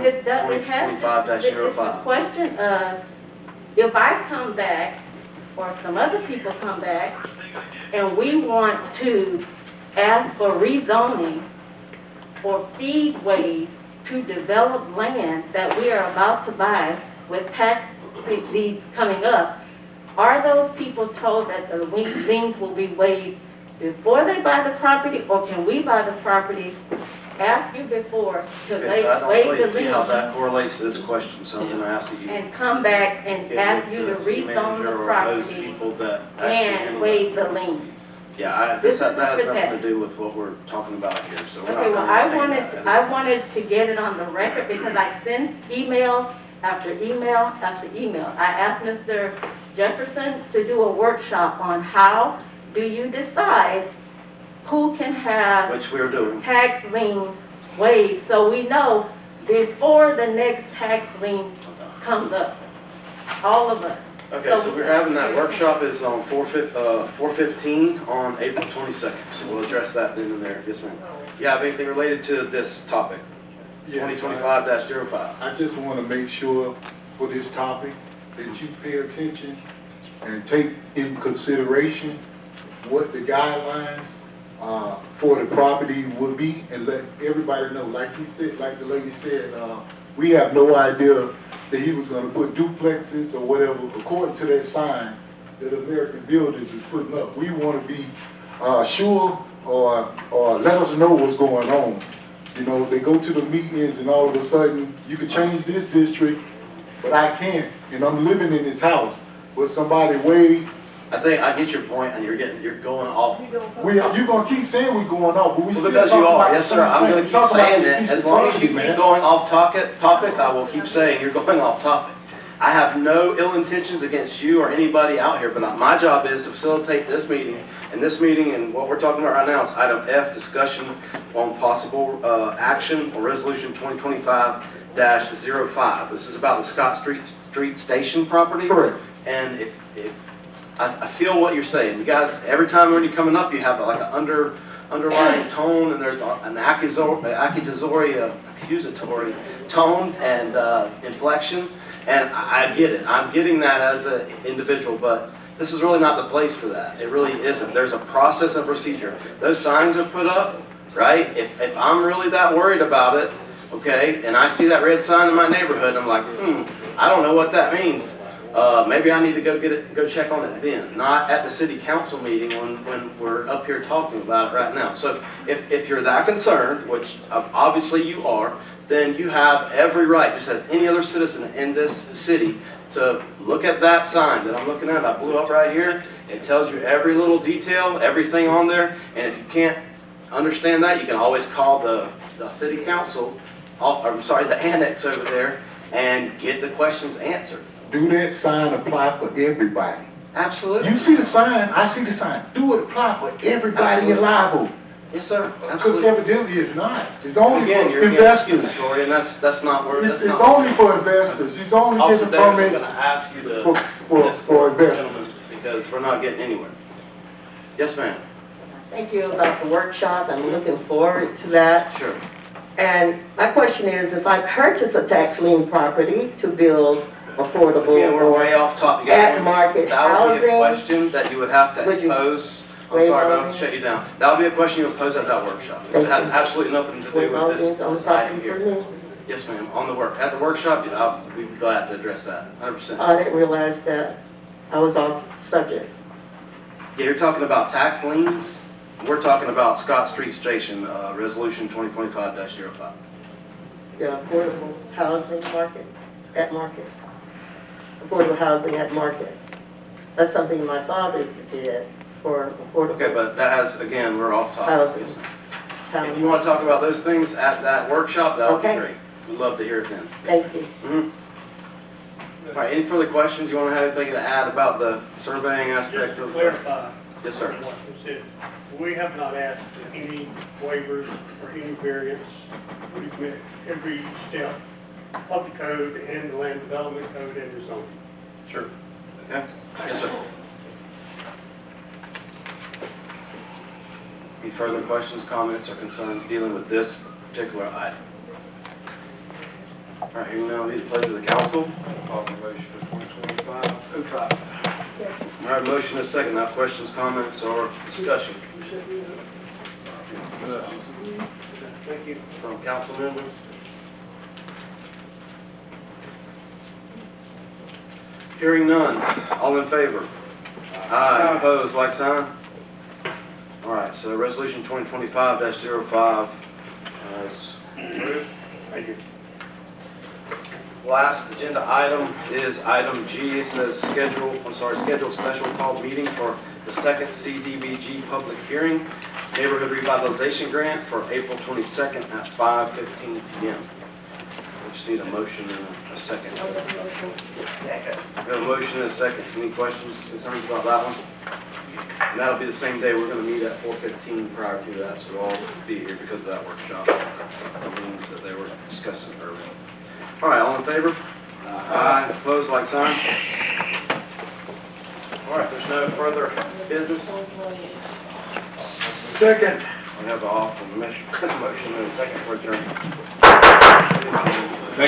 it has, it's a question of, if I come back, or some other people come back, and we want to ask for rezoning or feedways to develop land that we are about to buy with tax deeds coming up, are those people told that the liens will be waived before they buy the property, or can we buy the property, ask you before to Okay, so I don't waive the really see how lien, that correlates to this question, so I'm going to ask that you and come back and get ask you to with the city rezone manager the or those property people that actually and handle waive that. the lien? Yeah, that has nothing to do with what we're talking about here, so we're not Okay, well, going to entertain that. I wanted to get it on the record because I sent email after email after email. I asked Mr. Jefferson to do a workshop on how do you decide who can have Which we're doing. tax liens waived, so we know before the next tax lien comes up, all of us. Okay, so we're having that workshop is on 4/15 on April 22nd, so we'll address that then and there. Yes, ma'am. You have anything related to this topic? Yes, 2025-05. I just want to make sure for this topic that you pay attention and take in consideration what the guidelines for the property would be, and let everybody know, like he said, like the lady said, we have no idea that he was going to put duplexes or whatever according to that sign that American Builders is putting up. We want to be sure or let us know what's going on. You know, they go to the meetings and all of a sudden you can change this district, but I can't, and I'm living in this house. But somebody waived. I think I get your point, and you're going off. You're gonna keep saying we're going off, but we still Because you talking are, about yes, the sir. same I'm thing. going We to keep talking about saying this that. piece As of long as you property, keep man. going off topic, I will keep saying you're going off topic. I have no ill intentions against you or anybody out here, but my job is to facilitate this meeting. And this meeting, and what we're talking about right now is item F, discussion on possible action or resolution 2025-05. This is about the Scott Street Station property. Correct. And if I feel what you're saying. You guys, every time when you're coming up, you have like an underlying tone, and there's an accusatory tone and inflection. And I get it. I'm getting that as an individual, but this is really not the place for that. It really isn't. There's a process and procedure. Those signs are put up, right? If I'm really that worried about it, okay, and I see that red sign in my neighborhood, I'm like, I don't know what that means. Maybe I need to go check on it then, not at the city council meeting when we're up here talking about it right now. So if you're that concerned, which obviously you are, then you have every right, just as any other citizen in this city, to look at that sign that I'm looking at. I blew up right here. It tells you every little detail, everything on there. And if you can't understand that, you can always call the city council, the annex over there, and get the questions answered. Do that sign apply for everybody? Absolutely. You see the sign, I see the sign. Do it apply for everybody in Live Yes, sir. Because Absolutely. evidently it's not. It's only Again, for you're investors. Sorry, and that's not where It's only for investors. He's only Officer giving Davis is permits going to ask you to for escort the investors. gentleman, because we're not getting anywhere. Yes, ma'am. Thank you about the workshop. I'm looking forward to that. Sure. And my question is, if I purchase a tax lien property to build affordable Again, we're way or off topic. at market That would be a housing, question that you would have to Would you pose. I'm waive sorry, but all I'll these? shut you down. That would be a question you would pose at that workshop. It Thank has you. absolutely nothing to do with all with things this on item property for here. me? Yes, ma'am. At the workshop, I'll be glad to address that. 100%. I didn't realize that I was off subject. Yeah, you're talking about tax liens. We're talking about Scott Street Station, Resolution 2025-05. The affordable housing market, at market. Affordable housing at market. That's something my father did for affordable Okay, but that has, again, we're off topic. housing. Yes, ma'am. If you want to talk about those things at that workshop, that would be Okay. great. We'd love to hear it then. Thank you. All right, any further questions? You want to have anything to add about the surveying Just aspect to of? clarify. Yes, sir. What you said, we have not asked for any waivers or any variance. We've met every step of the code and the land development code and the zoning. Sure. Okay, yes, sir. Any further questions, comments, or concerns dealing with this particular item? All right, hearing none, leave the pleasure of the council. Proclamation of 2025. All right, motion is second. Now, questions, comments, or discussion Thank you. from council members? Hearing none. All in favor? Aye. Opposed, like sign? All right, so resolution 2025-05 is approved. Thank you. Last agenda item is item G. It says schedule special call meeting for the second CDBG public hearing, neighborhood revitalization grant for April 22nd at 5:15 p.m. We just need a motion and a second. We have a motion and a second. Any questions, concerns about that one? And that'll be the same day. We're going to meet at 4:15 prior to that, so we'll all be here because of that workshop. The meetings that they were discussing earlier. All right, all in favor? Aye. Opposed, like sign? All right, there's no further business. Second. We have a motion and a second for adjournment.